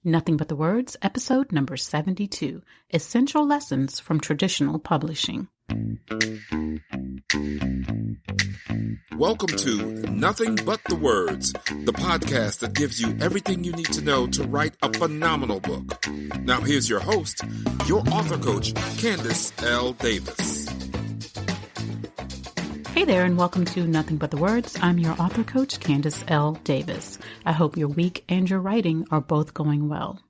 Nothing But the Words, episode number 72, Essential Lessons from Traditional Publishing. Welcome to Nothing But the Words, the podcast that gives you everything you need to know to write a phenomenal book. Now here's your host, your author coach, Candace L. Davis. Hey there, and welcome to Nothing But the Words. I'm your author coach, Candace L. Davis. I hope your week and your writing are both going well.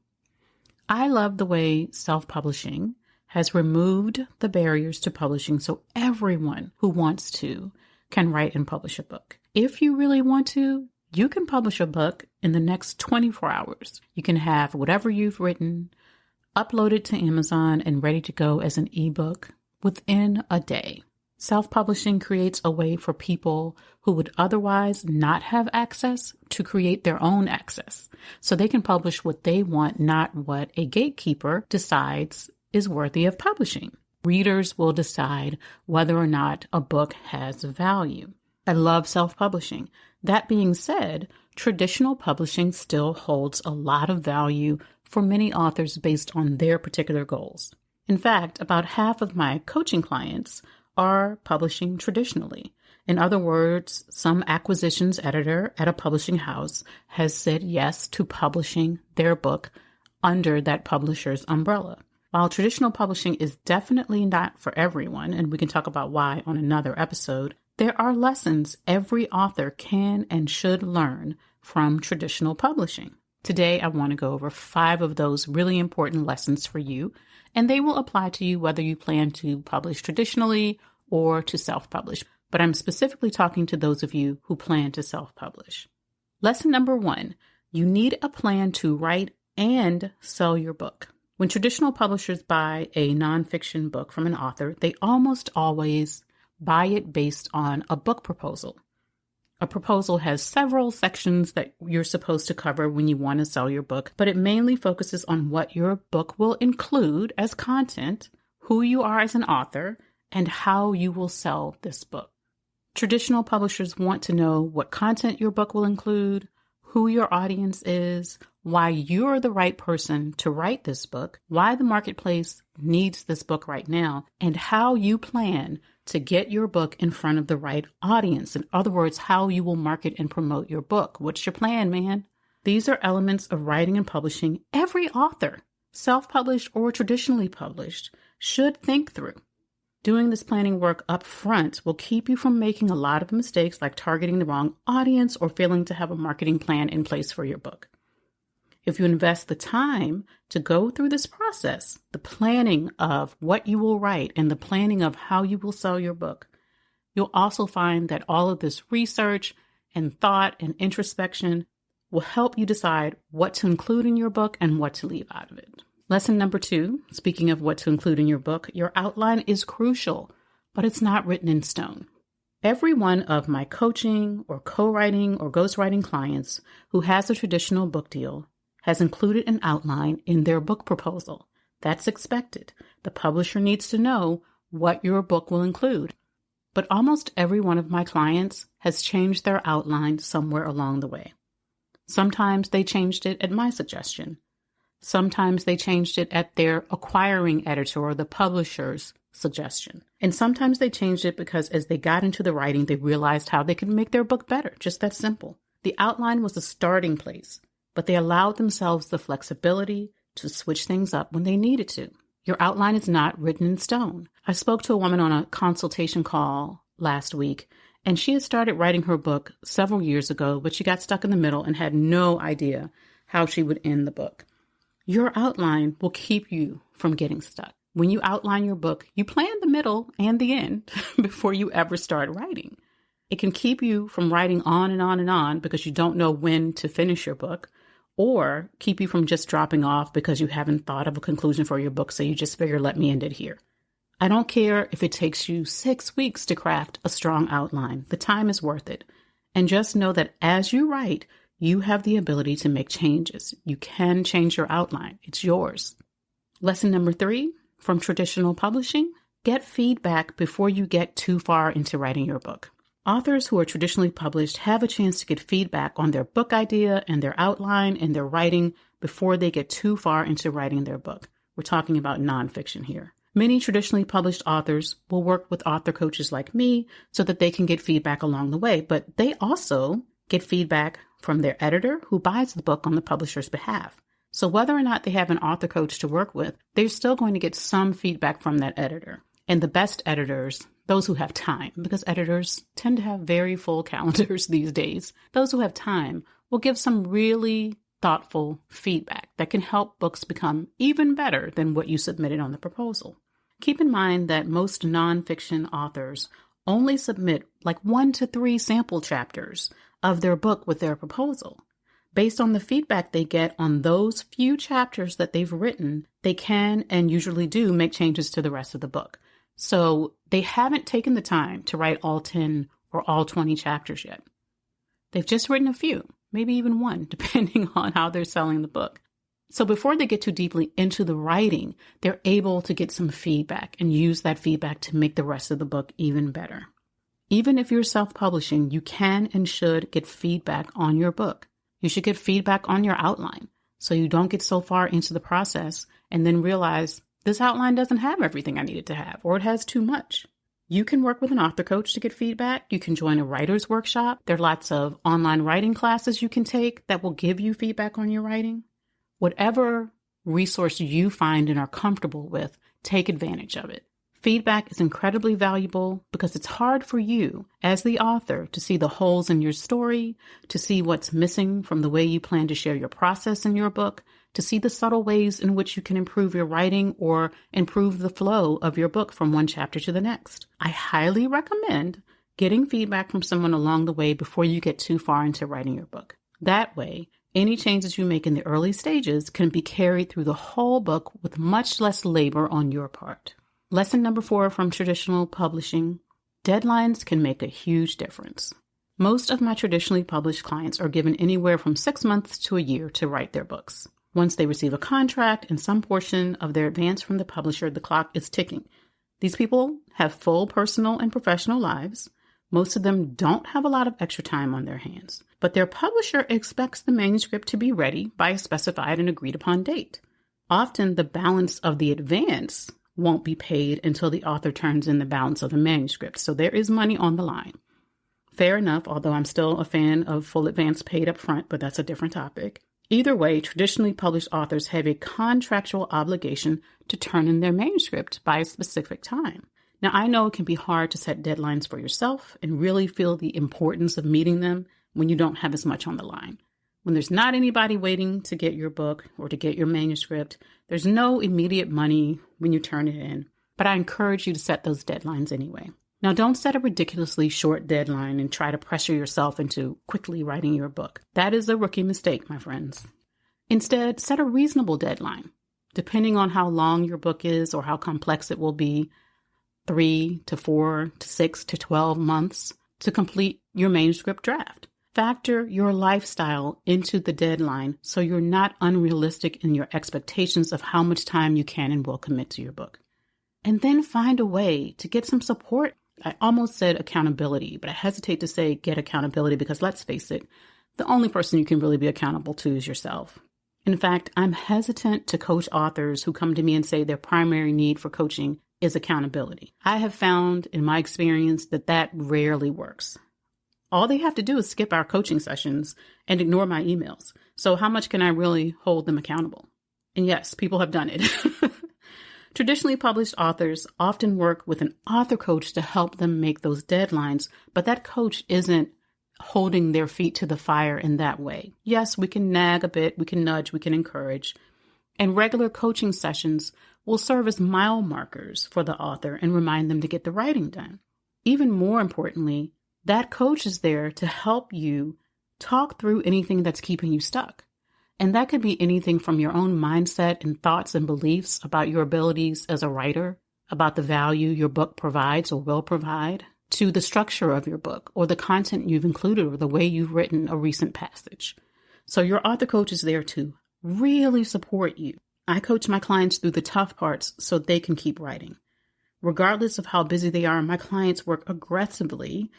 I love the way self-publishing has removed the barriers to publishing so everyone who wants to can write and publish a book. If you really want to, you can publish a book in the next 24 hours. You can have whatever you've written uploaded to Amazon and ready to go as an ebook within a day. Self-publishing creates a way for people who would otherwise not have access to create their own access, so they can publish what they want, not what a gatekeeper decides is worthy of publishing. Readers will decide whether or not a book has value. I love self-publishing. That being said, traditional publishing still holds a lot of value for many authors based on their particular goals. In fact, about half of my coaching clients are publishing traditionally. In other words, some acquisitions editor at a publishing house has said yes to publishing their book under that publisher's umbrella. While traditional publishing is definitely not for everyone, and we can talk about why on another episode, there are lessons every author can and should learn from traditional publishing. Today, I want to go over 5 of those really important lessons for you, and they will apply to you whether you plan to publish traditionally or to self-publish. But I'm specifically talking to those of you who plan to self-publish. Lesson number 1, you need a plan to write and sell your book. When traditional publishers buy a nonfiction book from an author, they almost always buy it based on a book proposal. A proposal has several sections that you're supposed to cover when you want to sell your book, but it mainly focuses on what your book will include as content, who you are as an author, and how you will sell this book. Traditional publishers want to know what content your book will include, who your audience is, why you're the right person to write this book, why the marketplace needs this book right now, and how you plan to get your book in front of the right audience. In other words, how you will market and promote your book. What's your plan, man? These are elements of writing and publishing every author, self-published or traditionally published, should think through. Doing this planning work up front will keep you from making a lot of mistakes like targeting the wrong audience or failing to have a marketing plan in place for your book. If you invest the time to go through this process, the planning of what you will write and the planning of how you will sell your book, you'll also find that all of this research and thought and introspection will help you decide what to include in your book and what to leave out of it. Lesson number 2, speaking of what to include in your book, your outline is crucial, but it's not written in stone. Every one of my coaching or co-writing or ghostwriting clients who has a traditional book deal has included an outline in their book proposal. That's expected. The publisher needs to know what your book will include. But almost every one of my clients has changed their outline somewhere along the way. Sometimes they changed it at my suggestion. Sometimes they changed it at their acquiring editor or the publisher's suggestion. And sometimes they changed it because as they got into the writing, they realized how they could make their book better. Just that simple. The outline was a starting place, but they allowed themselves the flexibility to switch things up when they needed to. Your outline is not written in stone. I spoke to a woman on a consultation call last week, and she had started writing her book several years ago, but she got stuck in the middle and had no idea how she would end the book. Your outline will keep you from getting stuck. When you outline your book, you plan the middle and the end before you ever start writing. It can keep you from writing on and on and on because you don't know when to finish your book, or keep you from just dropping off because you haven't thought of a conclusion for your book, so you just figure, let me end it here. I don't care if it takes you 6 weeks to craft a strong outline. The time is worth it. And just know that as you write, you have the ability to make changes. You can change your outline. It's yours. Lesson number 3 from traditional publishing, get feedback before you get too far into writing your book. Authors who are traditionally published have a chance to get feedback on their book idea and their outline and their writing before they get too far into writing their book. We're talking about nonfiction here. Many traditionally published authors will work with author coaches like me so that they can get feedback along the way, but they also get feedback from their editor who buys the book on the publisher's behalf. So whether or not they have an author coach to work with, they're still going to get some feedback from that editor. And the best editors, those who have time, because editors tend to have very full calendars these days, those who have time will give some really thoughtful feedback that can help books become even better than what you submitted on the proposal. Keep in mind that most nonfiction authors only submit like 1 to 3 sample chapters of their book with their proposal. Based on the feedback they get on those few chapters that they've written, they can and usually do make changes to the rest of the book. So they haven't taken the time to write all 10 or all 20 chapters yet. They've just written a few, maybe even 1, depending on how they're selling the book. So before they get too deeply into the writing, they're able to get some feedback and use that feedback to make the rest of the book even better. Even if you're self-publishing, you can and should get feedback on your book. You should get feedback on your outline so you don't get so far into the process and then realize this outline doesn't have everything I need it to have, or it has too much. You can work with an author coach to get feedback. You can join a writer's workshop. There are lots of online writing classes you can take that will give you feedback on your writing. Whatever resource you find and are comfortable with, take advantage of it. Feedback is incredibly valuable because it's hard for you as the author to see the holes in your story, to see what's missing from the way you plan to share your process in your book, to see the subtle ways in which you can improve your writing or improve the flow of your book from one chapter to the next. I highly recommend getting feedback from someone along the way before you get too far into writing your book. That way, any changes you make in the early stages can be carried through the whole book with much less labor on your part. Lesson number 4 from traditional publishing: deadlines can make a huge difference. Most of my traditionally published clients are given anywhere from 6 months to a year to write their books. Once they receive a contract and some portion of their advance from the publisher, the clock is ticking. These people have full personal and professional lives. Most of them don't have a lot of extra time on their hands, but their publisher expects the manuscript to be ready by a specified and agreed upon date. Often the balance of the advance won't be paid until the author turns in the balance of the manuscript, so there is money on the line. Fair enough, although I'm still a fan of full advance paid up front, but that's a different topic. Either way, traditionally published authors have a contractual obligation to turn in their manuscript by a specific time. Now, I know it can be hard to set deadlines for yourself and really feel the importance of meeting them when you don't have as much on the line. When there's not anybody waiting to get your book or to get your manuscript, there's no immediate money when you turn it in, but I encourage you to set those deadlines anyway. Now, don't set a ridiculously short deadline and try to pressure yourself into quickly writing your book. That is a rookie mistake, my friends. Instead, set a reasonable deadline. Depending on how long your book is or how complex it will be, 3 to 4 to 6 to 12 months to complete your manuscript draft. Factor your lifestyle into the deadline so you're not unrealistic in your expectations of how much time you can and will commit to your book. And then find a way to get some support. I almost said accountability, but I hesitate to say get accountability because let's face it, the only person you can really be accountable to is yourself. In fact, I'm hesitant to coach authors who come to me and say their primary need for coaching is accountability. I have found in my experience that rarely works. All they have to do is skip our coaching sessions and ignore my emails. So how much can I really hold them accountable? And yes, people have done it. Traditionally published authors often work with an author coach to help them make those deadlines, but that coach isn't holding their feet to the fire in that way. Yes, we can nag a bit, we can nudge, we can encourage. And regular coaching sessions will serve as mile markers for the author and remind them to get the writing done. Even more importantly, that coach is there to help you talk through anything that's keeping you stuck. And that could be anything from your own mindset and thoughts and beliefs about your abilities as a writer, about the value your book provides or will provide, to the structure of your book or the content you've included or the way you've written a recent passage. So your author coach is there to really support you. I coach my clients through the tough parts so they can keep writing. Regardless of how busy they are, my clients work aggressively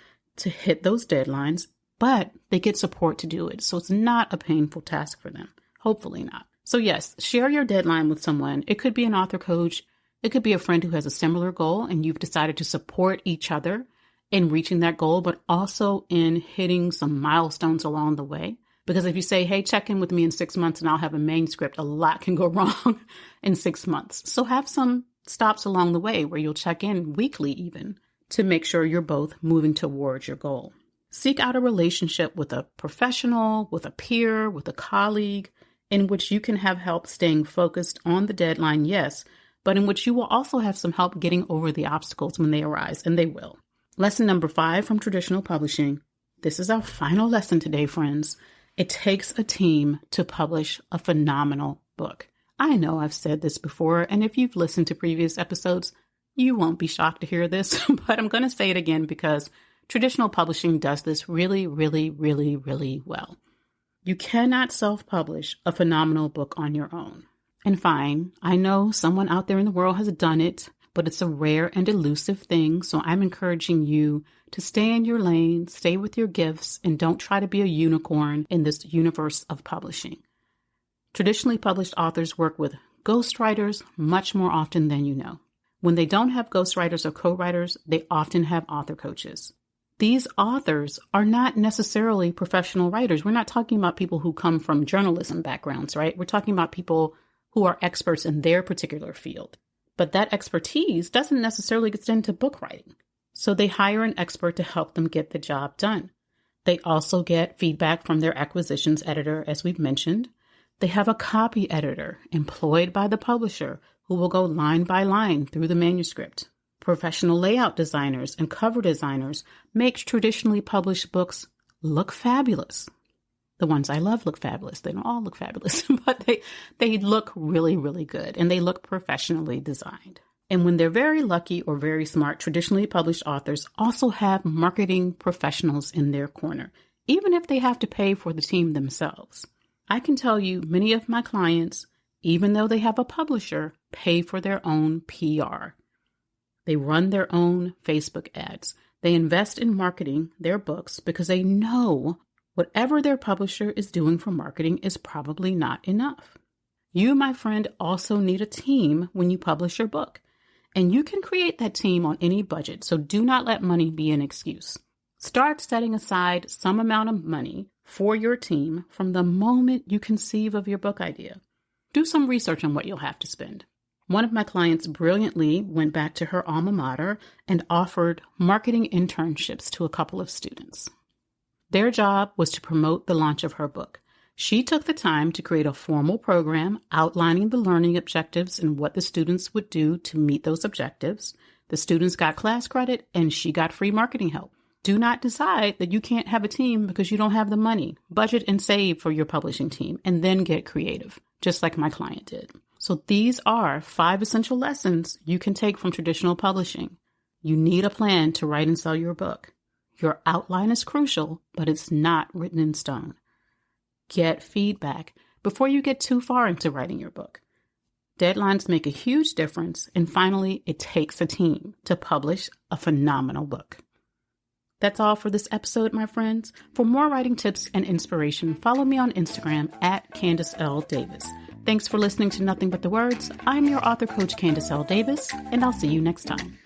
to hit those deadlines, but they get support to do it. So it's not a painful task for them. Hopefully not. So yes, share your deadline with someone. It could be an author coach. It could be a friend who has a similar goal and you've decided to support each other in reaching that goal, but also in hitting some milestones along the way. Because if you say, hey, check in with me in 6 months and I'll have a manuscript, a lot can go wrong in 6 months. So have some stops along the way where you'll check in weekly even to make sure you're both moving towards your goal. Seek out a relationship with a professional, with a peer, with a colleague, in which you can have help staying focused on the deadline, yes, but in which you will also have some help getting over the obstacles when they arise, and they will. Lesson number 5 from traditional publishing. This is our final lesson today, friends. It takes a team to publish a phenomenal book. I know I've said this before, and if you've listened to previous episodes, you won't be shocked to hear this, but I'm going to say it again because traditional publishing does this really, really, really, really well. You cannot self-publish a phenomenal book on your own. And fine, I know someone out there in the world has done it, but it's a rare and elusive thing, so I'm encouraging you to stay in your lane, stay with your gifts, and don't try to be a unicorn in this universe of publishing. Traditionally published authors work with ghostwriters much more often than you know. When they don't have ghostwriters or co-writers, they often have author coaches. These authors are not necessarily professional writers. We're not talking about people who come from journalism backgrounds, right? We're talking about people who are experts in their particular field. But that expertise doesn't necessarily extend to book writing. So they hire an expert to help them get the job done. They also get feedback from their acquisitions editor, as we've mentioned. They have a copy editor employed by the publisher who will go line by line through the manuscript. Professional layout designers and cover designers make traditionally published books look fabulous. The ones I love look fabulous. They don't all look fabulous, but they look really, really good, and they look professionally designed. And when they're very lucky or very smart, traditionally published authors also have marketing professionals in their corner, even if they have to pay for the team themselves. I can tell you many of my clients, even though they have a publisher, pay for their own PR. They run their own Facebook ads. They invest in marketing their books because they know whatever their publisher is doing for marketing is probably not enough. You, my friend, also need a team when you publish your book. And you can create that team on any budget, so do not let money be an excuse. Start setting aside some amount of money for your team from the moment you conceive of your book idea. Do some research on what you'll have to spend. One of my clients brilliantly went back to her alma mater and offered marketing internships to a couple of students. Their job was to promote the launch of her book. She took the time to create a formal program outlining the learning objectives and what the students would do to meet those objectives. The students got class credit and she got free marketing help. Do not decide that you can't have a team because you don't have the money. Budget and save for your publishing team and then get creative, just like my client did. So these are 5 essential lessons you can take from traditional publishing. You need a plan to write and sell your book. Your outline is crucial, but it's not written in stone. Get feedback before you get too far into writing your book. Deadlines make a huge difference. And finally, it takes a team to publish a phenomenal book. That's all for this episode, my friends. For more writing tips and inspiration, follow me on Instagram at Candace L. Davis. Thanks for listening to Nothing But the Words. I'm your author coach, Candace L. Davis, and I'll see you next time.